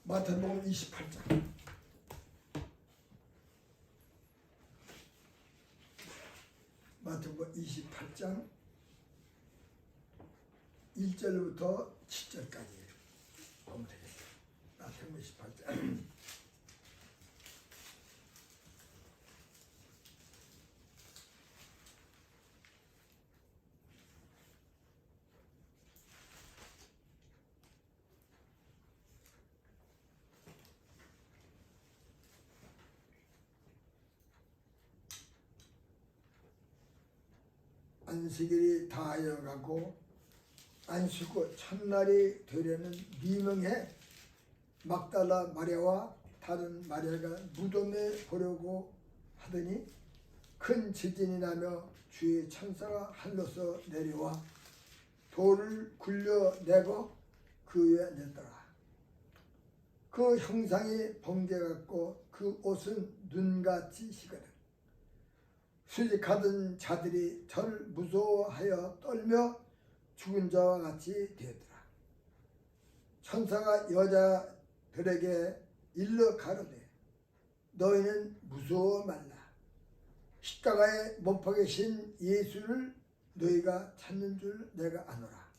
마태복음 28장. 마태복음 28장 1절부터 7절까지 보면 되겠습니다. 마태복음 28장. 안식일이 다하여가고 안식 후 첫날이 되려는 미명에 막달라 마리아와 다른 마리아가 무덤에 보려고 하더니 큰 지진이 나며 주의 천사가 하늘로서 내려와 돌을 굴려내고 그 위에 앉았더라. 그 형상이 번개 같고 그 옷은 눈같이 희거든. 수직하던 자들이 저를 무서워하여 떨며 죽은 자와 같이 되었더라. 천사가 여자들에게 일러 가로되 너희는 무서워 말라. 십자가에 못 박으신 예수를 너희가 찾는 줄 내가 아노라.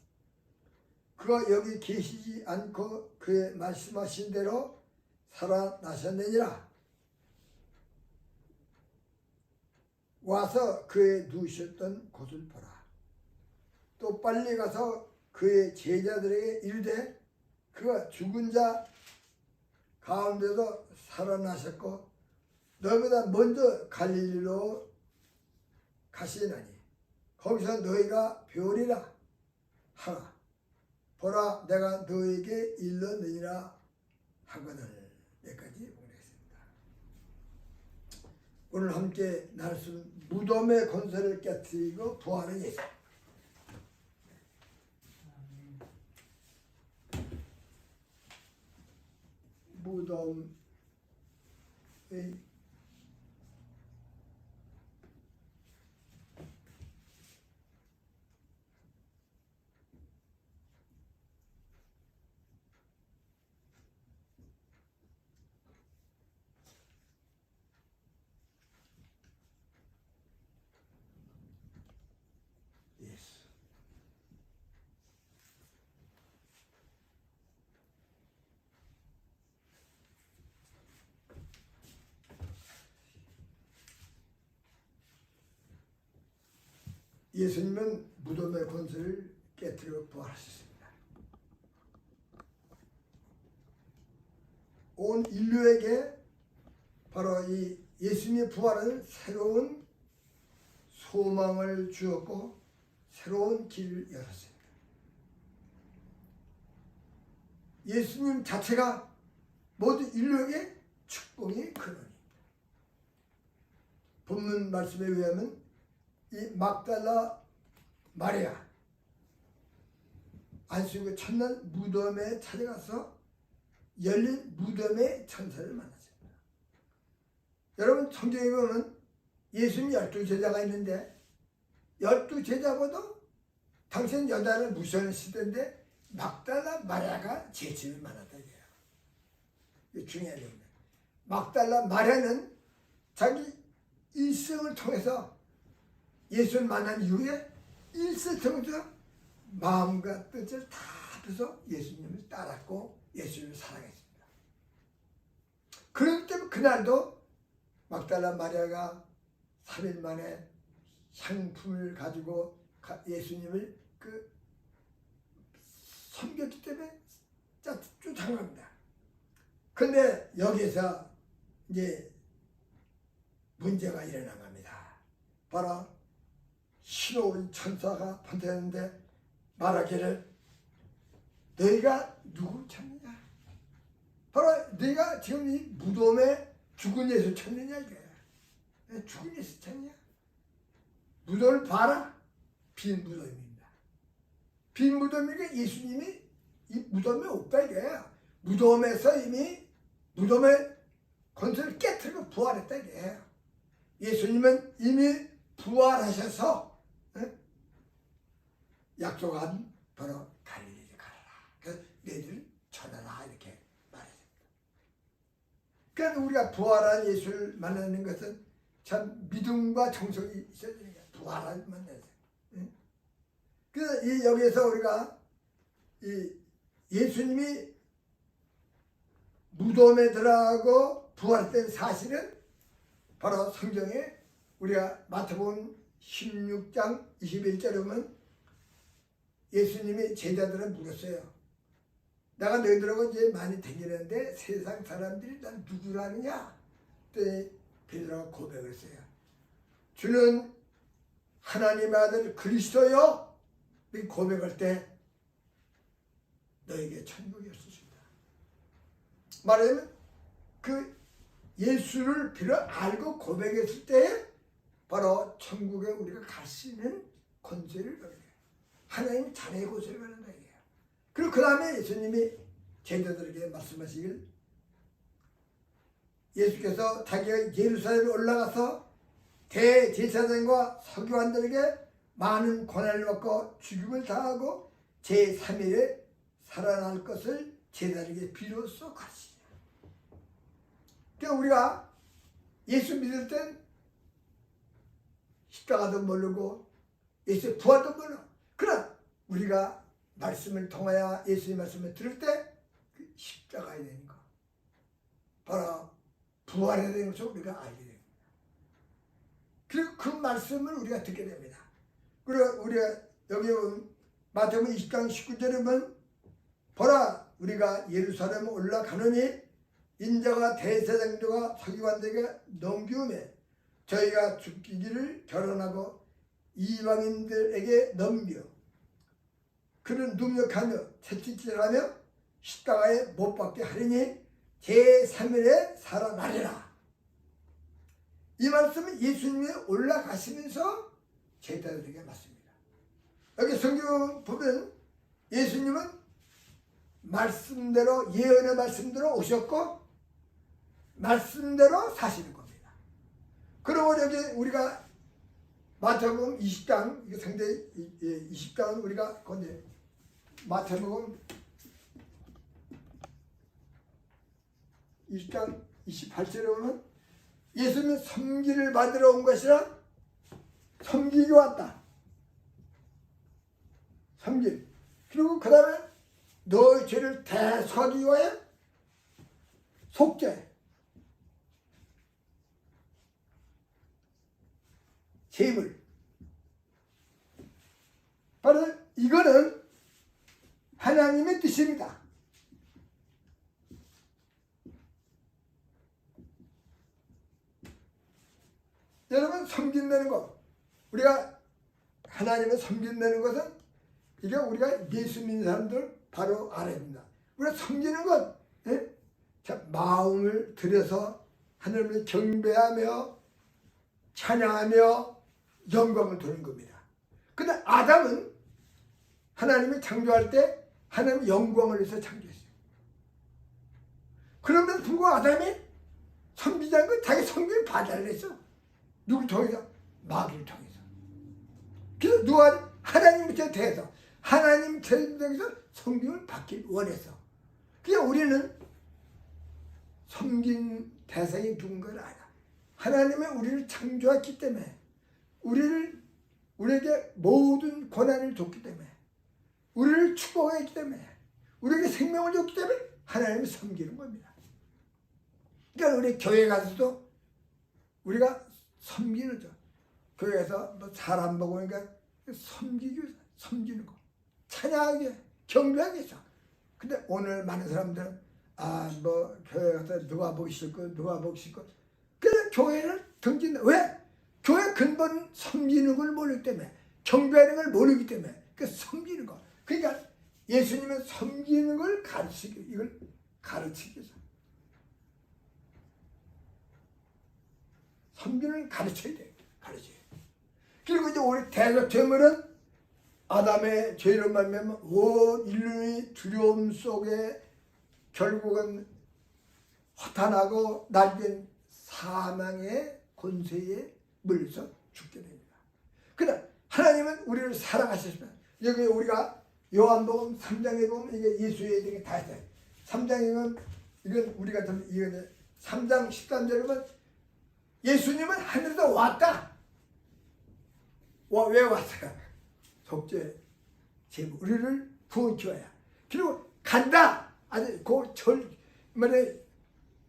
그가 여기 계시지 않고 그의 말씀하신 대로 살아나셨느니라. 와서 그의 누우셨던 곳을 보라. 또 빨리 가서 그의 제자들에게 이르되 그가 죽은 자 가운데도 살아나셨고 너희보다 먼저 갈릴리로 가시나니 거기서 너희가 배우리라 하라. 보라 내가 너희에게 일렀느니라 하거늘. 여기까지 보겠습니다. 오늘 함께 나눌 무덤의 권세를 깨뜨리고 부활의 예수. 무덤의 예수. 예수님은 무덤의 권세를 깨뜨려 부활하셨습니다. 온 인류에게 바로 이 예수님의 부활은 새로운 소망을 주었고 새로운 길을 열었습니다. 예수님 자체가 모든 인류에게 축복의 근원입니다. 본문 말씀에 의하면 이 막달라 마리아 안식 후 첫날 무덤에 찾아가서 열린 무덤의 천사를 만났습니다. 여러분 성경에 보면 예수님 12제자가 있는데 12제자보다 당신 여자를 무시하시던데 막달라 마리아가 제일 많았다 이거예요. 이게 중요한 얘기입니다. 막달라 마리아는 자기 일생을 통해서 예수를 만난 이후에 일생을 통해서 마음과 뜻을 다 합해서 예수님을 따랐고 예수님을 사랑했습니다. 그렇기 때문에 그날도 막달라 마리아가 3일 만에 향품을 가지고 예수님을 섬겼기 때문에 쫓아갑니다. 근데 여기서 이제 문제가 일어난 겁니다. 바로 신호운 천사가 번졌는데 말하기를 너희가 누구 찾느냐? 바로 너희가 지금 이 무덤에 죽은 예수 찾느냐 이게. 죽은 예수 찾느냐? 무덤을 봐라. 빈 무덤입니다. 빈 무덤이니까 예수님이 이 무덤에 없다 이게. 무덤에서 이미 무덤의 권세를 깨뜨리고 부활했다 이게. 예수님은 이미 부활하셔서 약속한 바로 갈릴리에 가라. 그래서 너희들 전하라 이렇게 말했습니다. 그러니까 우리가 부활한 예수를 만나는 것은 참 믿음과 정성이 있어야 되는 거야. 부활한 만나서. 그래서 여기에서 우리가 이 예수님이 무덤에 들어가고 부활된 사실은 바로 성경에 우리가 마태복음 16장 21절에 보면 예수님이 제자들은 물었어요. 내가 너희들하고 이제 많이 다니는데 세상 사람들이 난 누구라느냐? 그때 베드로가 고백을 했어요. 주는 하나님의 아들 그리스도요? 이 고백할 때 너에게 천국이 없을 수 있다. 말하자면 그 예수를 비로 알고 고백했을 때 바로 천국에 우리가 갈 수 있는 권세를 받게 돼요. 하나님 자녀의 권세를 받는다 이게요. 그리고 그 다음에 예수님이 제자들에게 말씀하시길 예수께서 자기가 예루살렘에 올라가서 대제사장과 서기관들에게 많은 고난을 받고 죽임을 당하고 제3일에 살아날 것을 제자들에게 비로소 가르치시다. 그러니까 우리가 예수 믿을 땐 십자가도 모르고 예수의 부활도 모르고 그러나 우리가 말씀을 통하여 예수의 말씀을 들을 때 그 십자가에 되는 거 바로 부활에 되는 것을 우리가 알게 됩니다. 그리고 그 말씀을 우리가 듣게 됩니다. 그리고 우리가 여기 마태복음 20장 19절에 보면 보라 우리가 예루살렘에 올라가느니 인자가 대제사장들과 서기관들에게 넘기우매 저희가 죽기를 결혼하고 이방인들에게 넘겨 그는 능력하며 채찍질하며 십자가에 못 박게 하리니 제3일에 살아나리라. 이 말씀은 예수님이 올라가시면서 제자들에게 맞습니다. 여기 성경 보면 예수님은 말씀대로 예언의 말씀대로 오셨고 말씀대로 사시는 겁니다. 그리고 여기 우리가 마태복음 20장 이게 상당히 20장은 우리가 건데 마태복음 20장 28절에 보면 예수님은 섬기를 받으러 온 것이라 섬기기 왔다. 섬김. 그리고 그 다음에 너의 죄를 대속하기 위하여 속죄. 제물. 바로 이거는 하나님의 뜻입니다. 여러분 섬긴다는 것 우리가 하나님을 섬긴다는 것은 이게 우리가 예수 믿는 사람들 바로 알아야 됩니다. 우리가 섬기는 것 자, 마음을 들여서 하나님을 경배하며 찬양하며 영광을 돌리는 겁니다. 근데 아담은 하나님이 창조할 때 하나님의 영광을 위해서 창조했어요. 그러면 불구하고 아담이 섬기지 않고 자기 섬김을 받아야 했어. 누굴 통해서? 마귀를 통해서. 그래서 누가 하나님부터 대해서 하나님 대해서 섬김을 받길 원해서. 그냥 우리는 섬긴 대상이 누군가를 알아. 하나님은 우리를 창조했기 때문에 우리에게 모든 권한을 줬기 때문에 우리를 축복했기 때문에 우리에게 생명을 줬기 때문에 하나님을 섬기는 겁니다. 그러니까 우리 교회 가서도 우리가 섬기는 거. 교회에서 뭐 사람 보고 그러니까 섬기는 거. 찬양하게, 경배하게 해서. 근데 오늘 많은 사람들은 뭐 교회 가서 누가 보기 싫고 누가 보기 싫고. 그래서 교회를 등진다. 왜? 교회 근본 섬기는 걸 모르기 때문에 경배하는 걸 모르기 때문에 그 섬기는 거. 그러니까 예수님은 섬기는 걸 이걸 가르치기 위해서. 섬기는 가르쳐야 돼. 가르쳐야 돼. 그리고 이제 우리 대적 죄물은 아담의 죄로 말미암아 온 인류의 두려움 속에 결국은 허탄하고 날된 사망의 권세에 물려서 죽게 됩니다. 그러나 하나님은 우리를 사랑하셨습니다. 여기 우리가 요한복음 3장에 보면 이게 예수의 얘기가 다 있어요. 3장에 보면 이건 우리가 좀 이건 3장 13절이면 예수님은 하늘에서 왔다. 왜 왔어요? 속죄 제물 우리를 구원시켜야. 그리고 간다. 아니 말에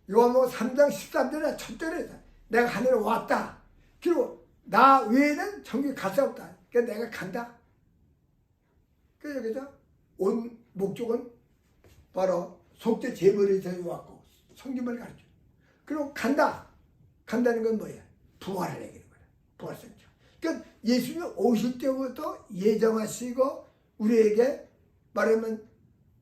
요한복음 3장 13절에 첫 절에 내가 하늘에 왔다. 그리고 나 외에는 천국에 갈 수 없다. 그러니까 내가 간다. 그래서 여기서 온 목적은 바로 속죄 제물에서 왔고 성김을 가르쳐. 그리고 간다. 간다는 건 뭐야? 부활을 얘기하는 거야. 부활성경. 그러니까 예수님 오실 때부터 예정하시고 우리에게 말하면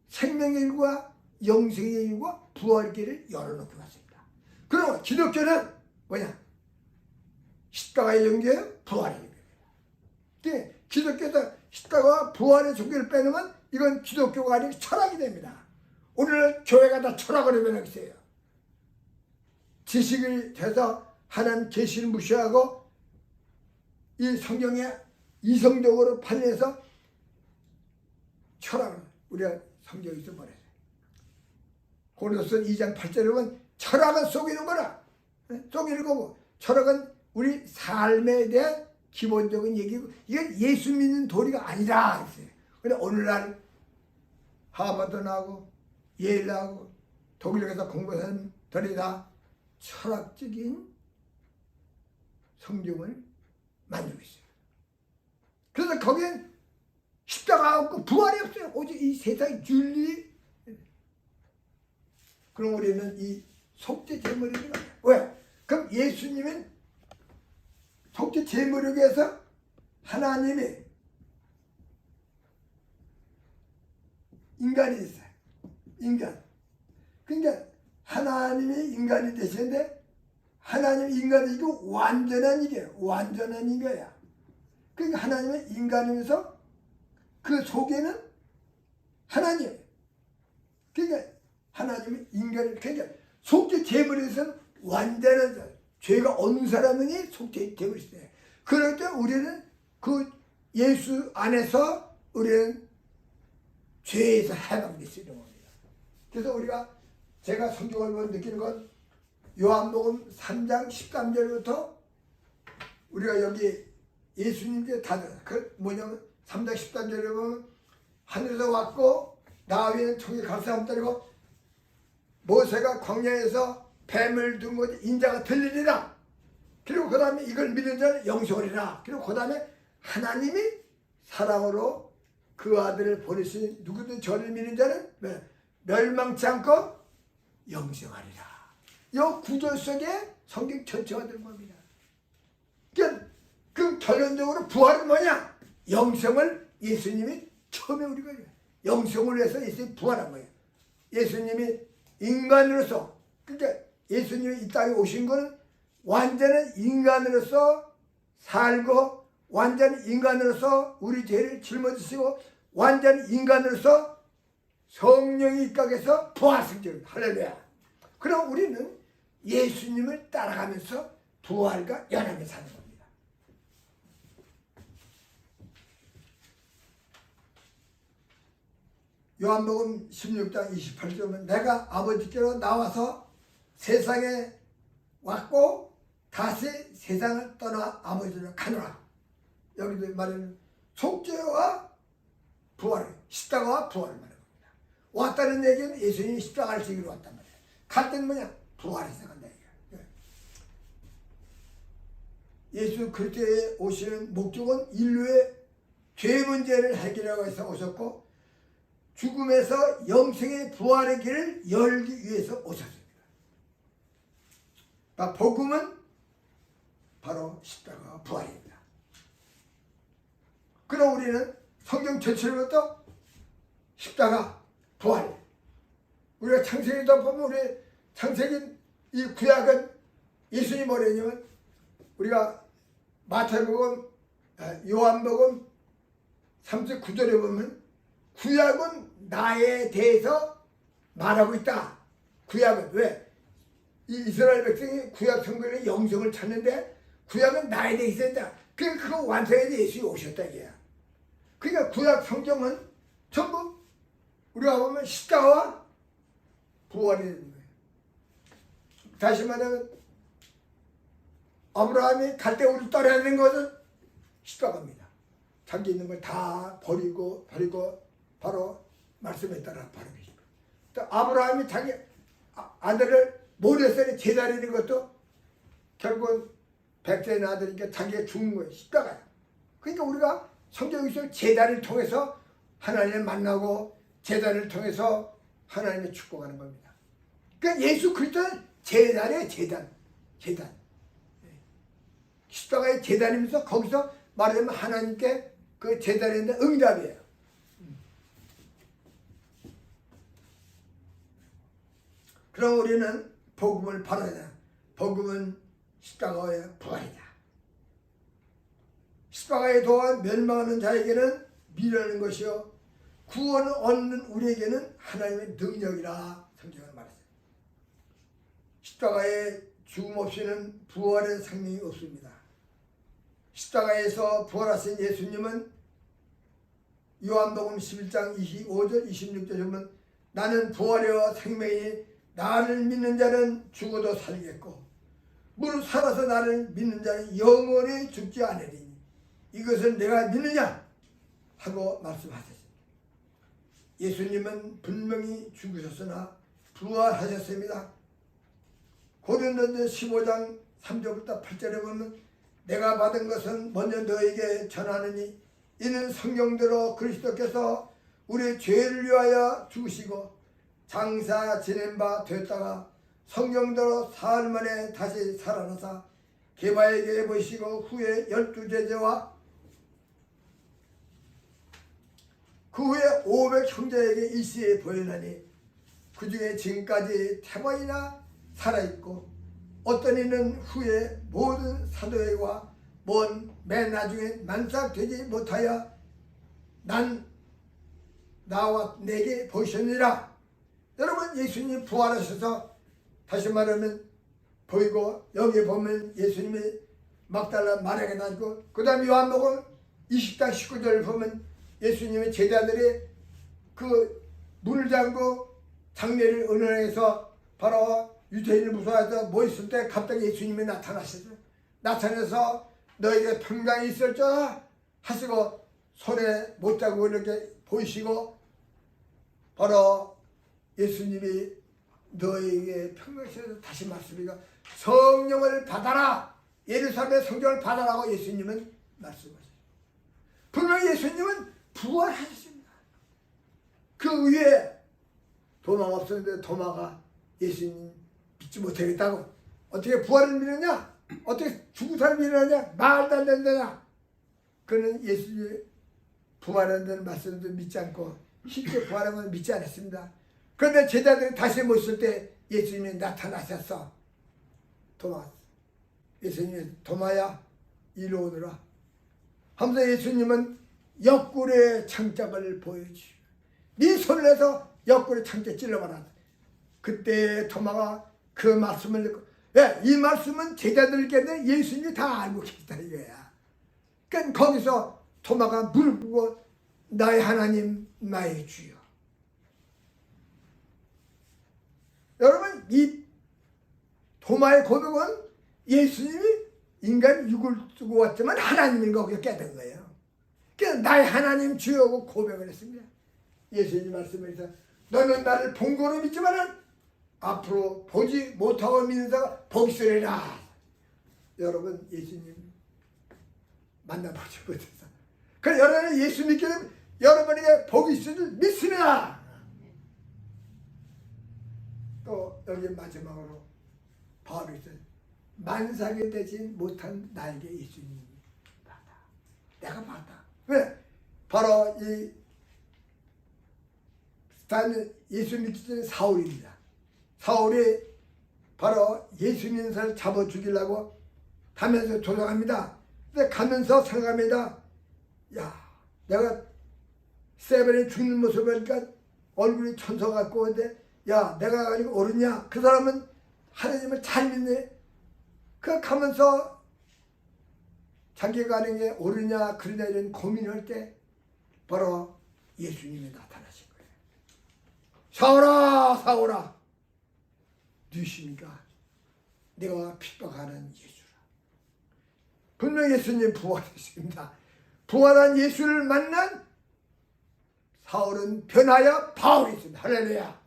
생명의 일과 영생의 일과 부활의 길을 열어놓고 갔습니다. 그럼 기독교는 뭐냐? 십자가의 연계예요? 부활의 연계예요. 기독교에서 십자가와 부활의 종교를 빼놓으면 이건 기독교가 아니고 철학이 됩니다. 오늘날 교회가 다 철학으로 변했어요. 지식이 돼서 하나님 계시를 무시하고 이 성경에 이성적으로 판례해서 철학을 우리가 성경에서 말해요. 고린도서 2장 8절에 보면 철학은 속이는 거라. 속이는 거고 철학은 우리 삶에 대한 기본적인 얘기고 이건 예수 믿는 도리가 아니라 했어요. 그런데 오늘날 하버드 나오고 예일 나오고 독일에 가서 공부하는 사람들이 다 철학적인 성경을 만들고 있어요. 그래서 거기엔 십자가 없고 부활이 없어요. 오직 이 세상의 윤리. 그럼 우리는 이 속죄 제물이라는 거예요. 왜? 그럼 예수님은 속죄 제물을 위해서 하나님이 인간이 됐어요. 인간. 그러니까 하나님이 인간이 되시는데 하나님이 인간이 이거 완전한 일이에요. 완전한 인간이야. 그러니까 하나님은 인간이면서 그 속에는 하나님. 그러니까 하나님은 인간을 그러니까 속죄 제물에서는 완전한 죄가 없는 사람이 속죄 제물이 있어요. 그럴 때 우리는 그 예수 안에서 우리는 죄에서 해방될 수 있는 겁니다. 그래서 제가 성경을 보면 느끼는 건 요한복음 3장 13절부터 우리가 여기 예수님께 그 뭐냐면 3장 13절에 보면 하늘에서 왔고 나 위에는 천국에 갈 사람 따르고 모세가 광야에서 뱀을 둔 것이 인자가 들리리라. 그리고 그 다음에 이걸 믿는 자는 영생하리라. 그리고 그 다음에 하나님이 사랑으로 그 아들을 보내신 누구든 저를 믿는 자는 멸망치 않고 영생하리라. 이 구절 속에 성경 전체가 들은 겁니다. 그러니까 그 결론적으로 부활은 뭐냐? 영생을 예수님이 처음에 우리가 영생을 위해서 예수님이 부활한 거예요. 예수님이 인간으로서 그러니까 예수님이 이 땅에 오신 것은 완전한 인간으로서 살고 완전한 인간으로서 우리 죄를 짊어지시고 완전한 인간으로서 성령이 입각해서 부활승절 할렐루야. 그럼 우리는 예수님을 따라가면서 부활과 연합에 사는 겁니다. 요한복음 16장 28절은 내가 아버지께로 나와서 세상에 왔고 다시 세상을 떠나 아버지로 가노라. 여기도 말하는 속죄와 부활, 십자가와 부활을 말하는 겁니다. 왔다는 얘기는 예수님이 십자가를 지기로 왔단 말이에요. 갈 때는 뭐냐? 부활해서 간다 얘기야. 예수 그리스도에 오시는 목적은 인류의 죄 문제를 해결하기 위해서 오셨고 죽음에서 영생의 부활의 길을 열기 위해서 오셨습니다. 복음은 바로 십자가와 부활입니다. 그럼 우리는 성경 전체로부터 십자가, 부활. 우리가 창세기다 보면 우리 창세기 이 구약은 예수님이 뭐라 했냐면 우리가 마태복음, 요한복음 39절에 보면 구약은 나에 대해서 말하고 있다. 구약은 왜? 이 이스라엘 백성이 구약 성경의 영성을 찾는데 구약은 나에 대해서 있다. 그거 완성해야 예수님이 오셨다 이게야. 그러니까 구약 성경은 전부 우리가 보면 십자가와 부활이 되는 거예요. 다시 말하면 아브라함이 갈 때 우리 따라야 되는 것은 십자가입니다. 자기 있는 걸 다 버리고 바로 말씀에 따라 바로 계십니다. 또 아브라함이 자기 아들을 모레살에 제자리는 것도 결국은 백세의 아들이니까 자기가 죽는 거예요. 십자가야. 그러니까 우리가 성경에서 제단을 통해서 하나님을 만나고 제단을 통해서 하나님을 축복하는 겁니다. 그러니까 예수 그리스도는 제단이에요. 제단. 십자가의 제단이면서 거기서 말하자면 하나님께 그 제단에 있는 응답이에요. 그럼 우리는 복음을 바라냐. 복음은 십자가의 부활이다. 십자가에 도와 멸망하는 자에게는 미련한 것이요 구원을 얻는 우리에게는 하나님의 능력이라 성경은 말했어요. 십자가에 죽음 없이는 부활의 생명이 없습니다. 십자가에서 부활하신 예수님은 요한복음 11장 25절 26절 보면 나는 부활이요 생명이 나를 믿는 자는 죽어도 살겠고 무릇 살아서 나를 믿는 자는 영원히 죽지 않으리니 이것을 내가 믿느냐 하고 말씀하셨습니다. 예수님은 분명히 죽으셨으나 부활하셨습니다. 고린도전서 15장 3절부터 8절에 보면 내가 받은 것은 먼저 너에게 전하느니 이는 성경대로 그리스도께서 우리 죄를 위하여 죽으시고 장사 지낸 바 되었다가 성경대로 사흘 만에 다시 살아나사 게바에게 보이시고 후에 12제자와 그 후에 500 형제에게 일시에 보이나니 그 중에 지금까지 태반이나 살아있고 어떤 이는 후에 모든 사도에게와 맨 나중에 만삭되지 못하여 나와 내게 보이셨느니라. 여러분 예수님 부활하셔서 다시 말하면 보이고 여기 보면 예수님이 막달라 마리아에게 나고 그 다음에 요한복음 20장 19절을 보면 예수님의 제자들이 그 문을 잠고 장례를 은은해서 바로 유대인을 무서워해서 뭐 있을 때 갑자기 예수님이 나타나셨어요. 나타나서 너에게 평강이 있을 줄 하시고 손에 못자고 이렇게 보이시고 바로 예수님이 너에게 평강이 있어서 다시 말씀이가 성령을 받아라. 예루살렘의 성령을 받아라고 예수님은 말씀하셨어요. 분명히 예수님은 부활하셨습니다. 그 위에 도마가 없었는데 도마가 예수님 믿지 못하겠다고 어떻게 부활을 믿느냐? 어떻게 죽은 사람을 믿느냐? 말도 안 된다냐? 그는 예수님이 부활한다는 말씀도 믿지 않고 실제 부활한 건 믿지 않았습니다. 그런데 제자들이 다시 모였을 때 예수님이 나타나셨어. 도마. 예수님이 도마야 이리로 오너라 하면서 예수님은 옆구리의 창짝을 보여주시고 네 손을 내서 옆구리 창짝 찔러봐라. 그때 도마가 그 말씀을 듣고 이 말씀은 제자들에게 예수님이 다 알고 계시다는 거야. 그러니까 거기서 도마가 무릎 꿇고 나의 하나님 나의 주여. 여러분 이 도마의 고백은 예수님이 인간 육을 쓰고 왔지만 하나님인 거 깨닫는 거예요. 그래서 나의 하나님 주여고 고백을 했습니다. 예수님 말씀에서 너는 나를 본 거로 믿지만 앞으로 보지 못하고 믿는 자가 복이 있으리라. 여러분 예수님 만나보지 못해서 그래 여러분이 예수 믿게 되면 여러분에게 복이 있을 줄 믿습니다. 또 여기 마지막으로 바울이 있어요. 만삭이 되지 못한 나에게 예수님이 받아. 내가 받아. 왜? 바로 이 예수 믿기 전에 사울입니다. 사울이 바로 예수 믿는 사람을 잡아 죽이려고 가면서 도망합니다. 근데 가면서 생각합니다. 야, 내가 세벨이 죽는 모습을 보니까 얼굴이 천사 같고 근데 야, 내가 가지고 옳으냐? 그 사람은 하나님을 잘 믿네. 그 가면서 자기가 가는 게 옳으냐 그러냐 이런 고민할 때 바로 예수님이 나타나신 거예요. 사울아 사울아 누구십니까? 내가 핍박하는 예수라. 분명히 예수님 부활했습니다. 부활한 예수를 만난 사울은 변하여 바울이 있습니다. 할렐루야.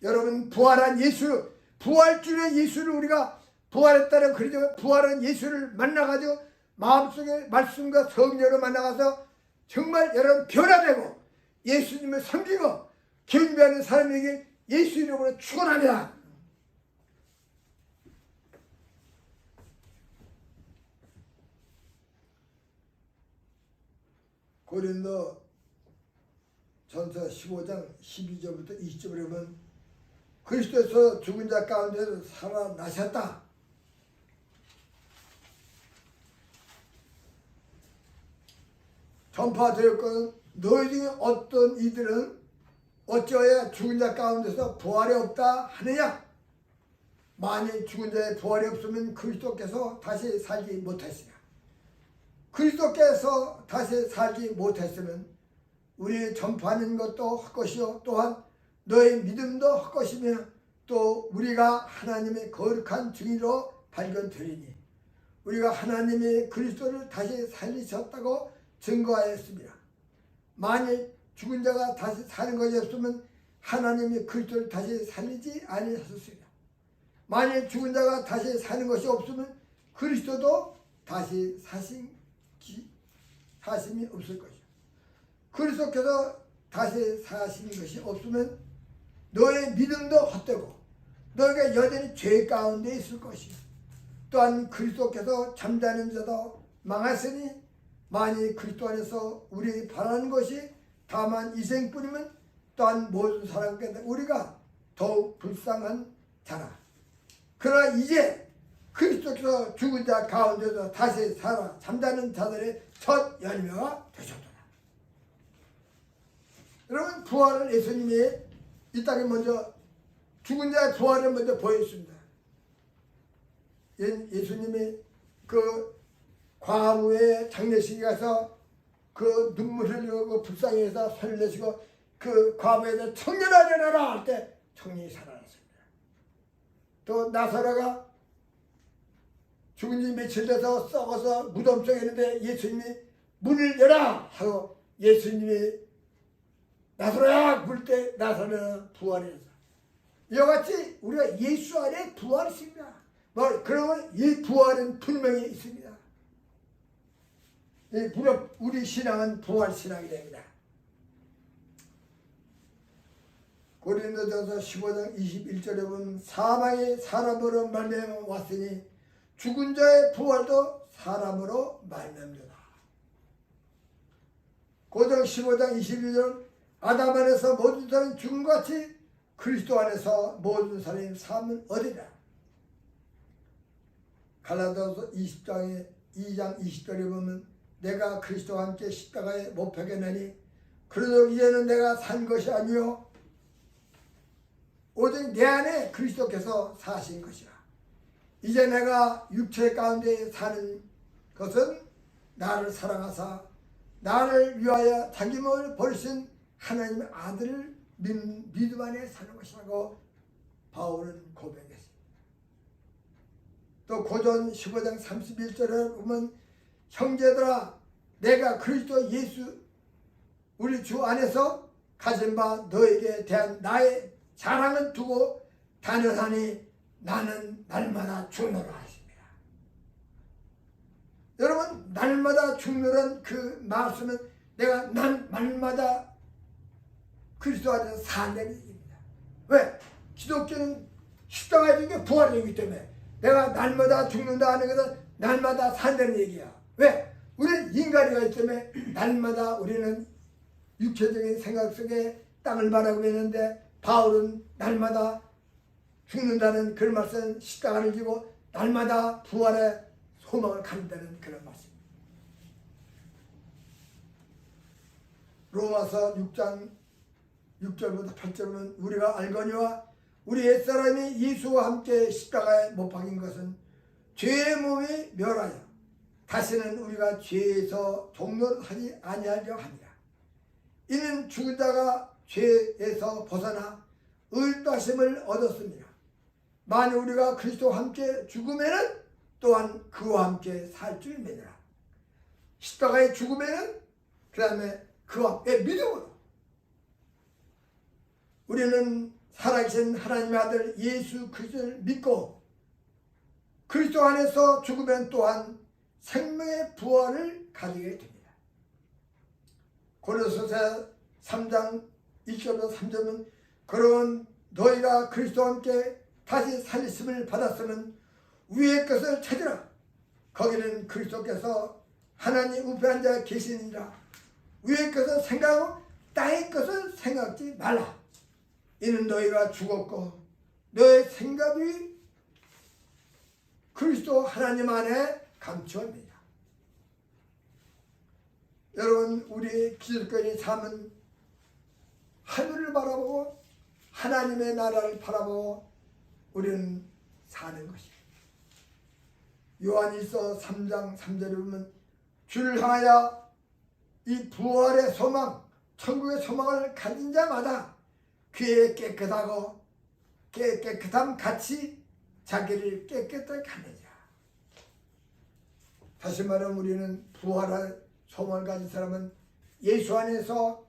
여러분, 부활한 예수, 부활주의 예수를 우리가 부활했다는 그리고 부활한 예수를 만나가지고 마음속에 말씀과 성령으로 만나가서 정말 여러분 변화되고 예수님을 섬기고 경배하는 사람에게 예수 이름으로 축원합니다. 고린도 전서 15장 12절부터 20절에 보면 그리스도에서 죽은 자 가운데서 살아나셨다. 전파되었거든 너희 중에 어떤 이들은 어찌하여 죽은 자 가운데서 부활이 없다 하느냐. 만일 죽은 자의 부활이 없으면 그리스도께서 다시 살지 못했으나 그리스도께서 다시 살지 못했으면 우리 전파하는 것도 헛것이요 또한 너의 믿음도 헛것이며 또 우리가 하나님의 거룩한 증인으로 발견되리니 우리가 하나님이 그리스도를 다시 살리셨다고 증거하였습니다. 만일 죽은 자가 다시 사는 것이 없으면 하나님이 그리스도를 다시 살리지 아니하셨습니다. 만일 죽은 자가 다시 사는 것이 없으면 그리스도도 다시 사심이 없을 것이요. 그리스도께서 다시 사신 것이 없으면 너의 믿음도 헛되고 너희가 여전히 죄 가운데 있을 것이요. 또한 그리스도께서 잠자는 자도 망하시니 만일 그리스도 안에서 우리 바라는 것이 다만 이생뿐이면 또한 모든 사람께 우리가 더욱 불쌍한 자라. 그러나 이제 그리스도께서 죽은 자 가운데서 다시 살아 잠자는 자들의 첫 열매가 되셨도다. 여러분, 부활을 예수님이 이 땅에 먼저 죽은 자의 부활을 먼저 보였습니다. 예수님이 그 과부의 장례식에 가서 그 눈물 흘리고 불쌍해서 소리를 내시고 그 과부에 대해 청년아 일어나라 할 때 청년이 살아났습니다. 또 나사로가 죽은 지 며칠 돼서 썩어서 무덤 속에 있는데 예수님이 문을 열어 하고 예수님이 나사로야 부를 때 나사로는 부활했어. 이와 같이 우리가 예수 안에 부활이 있습니다. 그러면 이 부활은 분명히 있습니다. 우리 신앙은 부활 신앙이 됩니다. 고린도전서 15장 21절에 보면 사망이 사람으로 말미암아 왔으니 죽은 자의 부활도 사람으로 말미암도다. 고정 15장 22절 아담 안에서 모든 사람이 죽은 것 같이 그리스도 안에서 모든 사람이 삶은 어디냐. 갈라디아서 2장 20절에 보면 내가 그리스도와 함께 십자가에 못 박혔나니 그래도 이제는 내가 산 것이 아니요 오직 내 안에 그리스도께서 사신 것이라. 이제 내가 육체 가운데 사는 것은 나를 사랑하사 나를 위하여 자기 몸을 버리신 하나님의 아들을 믿음 안에 사는 것이라고 바울은 고백했습니다. 또 고전 15장 31절에 보면 형제들아 내가 그리스도 예수 우리 주 안에서 가진 바 너에게 대한 나의 자랑은 두고 단연하니 나는 날마다 죽노라 하십니다. 여러분, 날마다 죽노란 그 말씀은 내가 날마다 그리스도 안에서 산다는 얘기입니다. 왜? 기독교는 십자가에 죽은 게 부활이기 때문에 내가 날마다 죽는다 하는 것은 날마다 산다는 얘기야. 왜? 우리는 인간이가 있기 때문에 날마다 우리는 육체적인 생각 속에 땅을 바라고 있는데 바울은 날마다 죽는다는 그런 말씀은 십자가를 지고 날마다 부활의 소망을 갖는다는 그런 말씀입니다. 로마서 6장 6절부터 8절은 우리가 알거니와 우리 옛사람이 예수와 함께 십자가에 못 박힌 것은 죄의 몸이 멸하여 다시는 우리가 죄에서 종노릇하지 아니하려 합니다. 이는 죽은 자가 죄에서 벗어나 의롭다심을 얻었습니다. 만일 우리가 그리스도와 함께 죽으면은 또한 그와 함께 살 줄 믿으라. 십자가의 죽으면은 그 다음에 그와 함께 믿음으로 우리는 살아계신 하나님의 아들 예수 그리스도를 믿고 그리스도 안에서 죽으면 또한 생명의 부활을 가지게 됩니다. 고린도서 3장 2절로 3절은 그러면 너희가 그리스도와 함께 다시 살리심을 받았으면 위의 것을 찾으라. 거기는 그리스도께서 하나님 우편에 앉아 계시니라. 위의 것을 생각하고 땅의 것을 생각지 말라. 이는 너희가 죽었고 너의 생각이 그리스도 하나님 안에 감추어집니다. 여러분, 우리 기독교인의 삶은 하늘을 바라보고 하나님의 나라를 바라보고 우리는 사는 것입니다. 요한일서 3장 3절에 보면 주를 향하여 이 부활의 소망, 천국의 소망을 가진 자마다 그의 깨끗하고 깨끗함 같이 자기를 깨끗하게 하는 자. 다시 말하면 우리는 부활할 소망을 가진 사람은 예수 안에서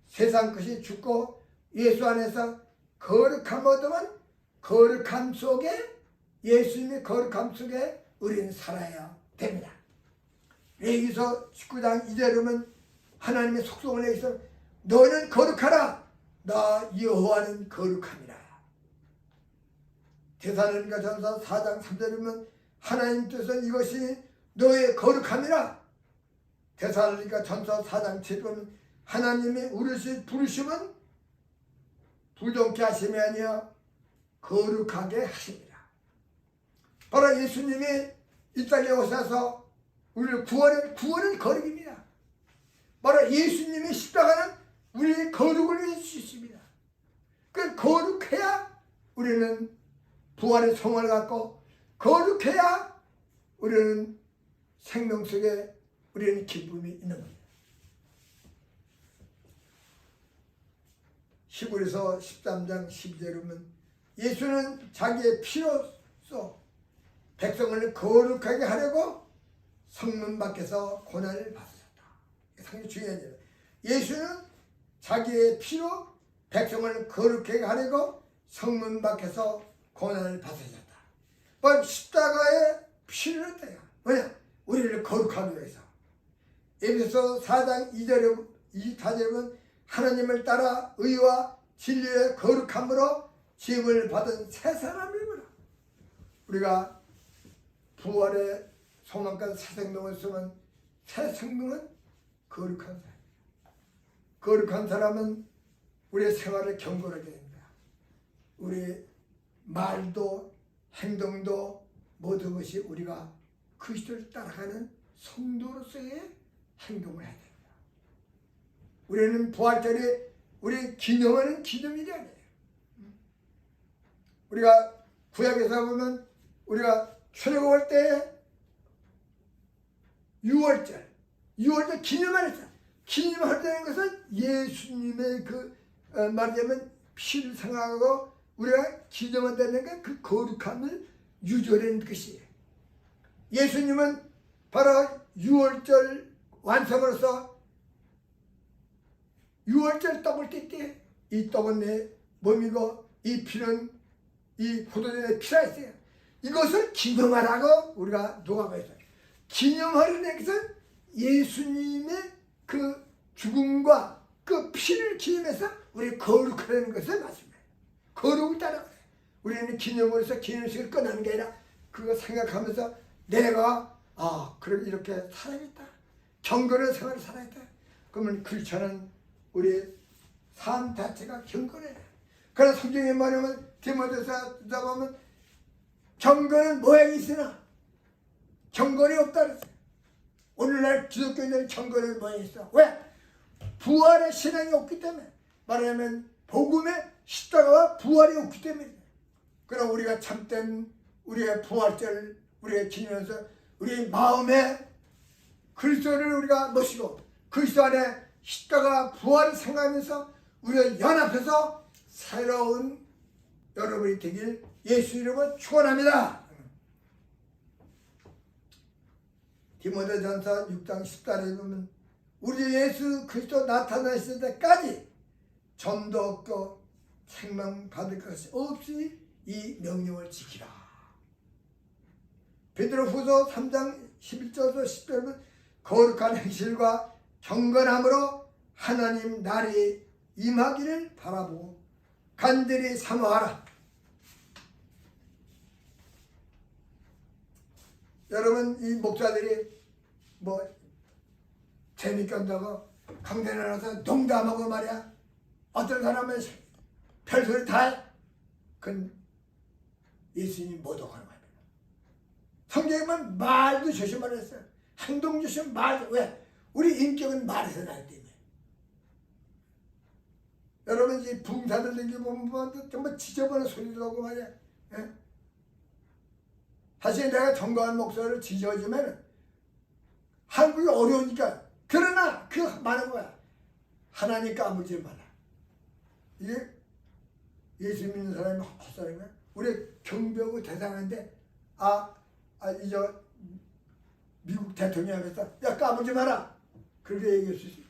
세상 것이 죽고 예수 안에서 거룩함 얻으면 거룩함 속에 예수님의 거룩함 속에 우리는 살아야 됩니다. 레위기서 19장 2절에 보면 하나님의 속성을 내서 너는 거룩하라. 나 여호와는 거룩함이라. 데살로니가전서 4장 3절에 보면 하나님 뜻은 이것이 너의 거룩함이라. 데살로니가전서 4장 7절에 보면 하나님이 우리를 부르심은 부정케 하심이 아니라 거룩하게 하십니다. 바로 예수님이 이 땅에 오셔서 우리를 구원은 거룩입니다. 바로 예수님의 십자가는 우리의 거룩을 위해 주십니다. 그 거룩해야 우리는 부활의 소망을 갖고 거룩해야 우리는 생명 속에 우리는 기쁨이 있는 겁니다. 히브리서 13장 12절에 보면 예수는 자기의 피로써 백성을 거룩하게 하려고 성문 밖에서 고난을 받으셨다. 상당히 중요한 일이에요. 예수는 자기의 피로 백성을 거룩하게 하려고 성문 밖에서 고난을 받으셨다. 바로 십자가의 피를 흘렸대요. 뭐냐? 우리를 거룩하기 위해서. 에베소 4장 2절에 24절에 보면 하나님을 따라 의와 진리의 거룩함으로 지음을 받은 새 사람이구나. 우리가 부활의 소망과 새 생명을 쓰면 새 생명은 거룩한 사람입니다. 거룩한 사람은 우리의 생활을 경건하게 됩니다. 우리 말도 행동도 모든 것이 우리가 그리스도를 따라가는 성도로서의 행동을 해야 됩니다. 우리는 부활절이 우리 기념하는 기념일이 아니에요. 우리가 구약에서 보면 우리가 출애굽할 때 6월절 기념하는 기념하는 것은 예수님의 말하자면 피를 생각하고 우리가 기념한다는 게 그 거룩함을 유지하는 것이에요. 예수님은 바로 6월절 완성으로서 6월절 떡을 뗄 때 이 떡은 내 몸이고 이 피는 이 포도주의 피라 했어요. 이것을 기념하라고 우리가 녹아가 있어요. 기념하려는 것은 예수님의 그 죽음과 그 피를 기념해서 우리 거룩하는 것을 말씀해요. 거룩을 따라가요. 우리는 기념으로서 기념식을 끝나는 게 아니라 그거 생각하면서 내가 그럼 이렇게 살아야겠다. 경건한 생활을 살아야겠다. 그러면 그렇지않은 우리 삶 자체가 경건해요. 그래서 성경에 말하면 디모데서 보면 경건은 모양이 있으나 경건이 없다 그랬어요. 오늘날 기독교인들은 경건은 모양이 있어. 왜? 부활의 신앙이 없기 때문에. 말하자면 복음의 십자가와 부활이 없기 때문에. 그럼 우리가 참된 우리의 부활절 우리가 지니면서 우리 마음에 그리스도를 우리가 모시고 그리스도 안에 십자가 부활을 생각하면서 우리가 연합해서 새로운 여러분이 되길 예수 이름으로 축원합니다. 디모데전서 6장 14절에 보면 우리 예수 그리스도 나타나실 때까지 점도 없고 책망 받을 것이 없이 이 명령을 지키라. 베드로후서 3장 11절에서 10절은 거룩한 행실과 경건함으로 하나님 날이 임하기를 바라보고 간절히 사모하라. 여러분, 이 목사들이 뭐 재밌게 한다고 강단에 나가서 농담하고 말이야. 어떤 사람은 별소리 다 해. 그건 예수님이 모독하는 거야. 성경에만 말도 조심하라 했어요. 행동 조심, 말. 왜? 우리 인격은 말에서 나기 때문에. 여러분, 이 붕사들 얘기 보면 정말 지저분한 소리도 하고 말이야. 예? 사실 내가 정거한 목소리를 지져주면 한국이 어려우니까. 그러나 그 많은 거야. 하나님 까불지 마라. 이게 예수 믿는 사람이 헛사람이야. 우리 경비하고 대단한데 이제 미국 대통령이 하면서 야 까불지 마라. 그렇게 얘기했었어요.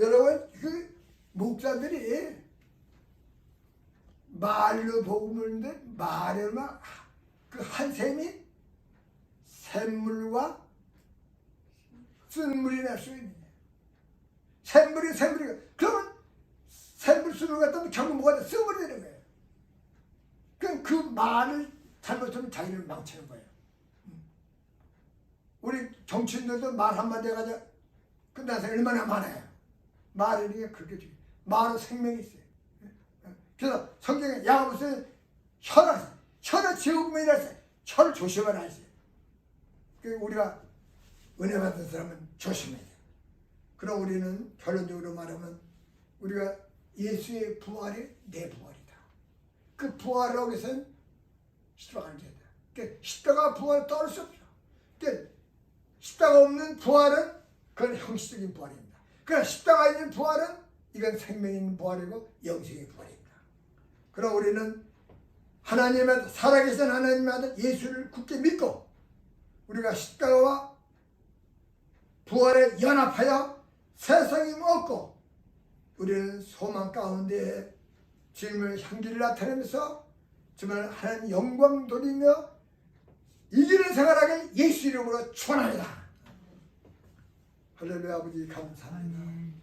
여러분, 그 목사들이 말로 복음을 말에만 그 한 샘이 샘물과 쓴물이 날 수 있느냐. 샘물이 그러면 샘물 쓰는 것 같으면 결국 뭐가 돼? 쓴물이 되는 거예요. 그럼 그 말을 잘못하면 자기를 망치는 거예요. 우리 정치인들도 말 한마디 해가지고 끝난 사람 얼마나 많아요. 말이 그렇게 중요해요. 말은 생명이 있어요. 그래서 성경에 야고보서는 혀는 제국문이라 했어요. 혀를 조심하라 했어요. 우리가 은혜 받은 사람은 조심해야 돼요. 그럼 우리는 결론적으로 말하면 우리가 예수의 부활이 내 부활이다. 그 부활이라고 해서는 십자가를 져야 돼. 그러니까 십자가 부활을 떠날 수 없죠. 그러니까 십자가 없는 부활은 그건 형식적인 부활입니다. 그러나 십자가 있는 부활은 이건 생명 있는 부활이고 영생의 부활입니다. 그럼 우리는 하나님의 살아계신 하나님의 아들 예수를 굳게 믿고 우리가 십자가와 부활에 연합하여 세상이 얻고 우리는 소망 가운데 주님의 향기를 나타내면서 정말 하나님 영광 돌리며 이기는 생활하게 예수 이름으로 축원합니다. 할렐루야. 아버지 감사합니다.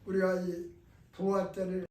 우리가 이 부활절을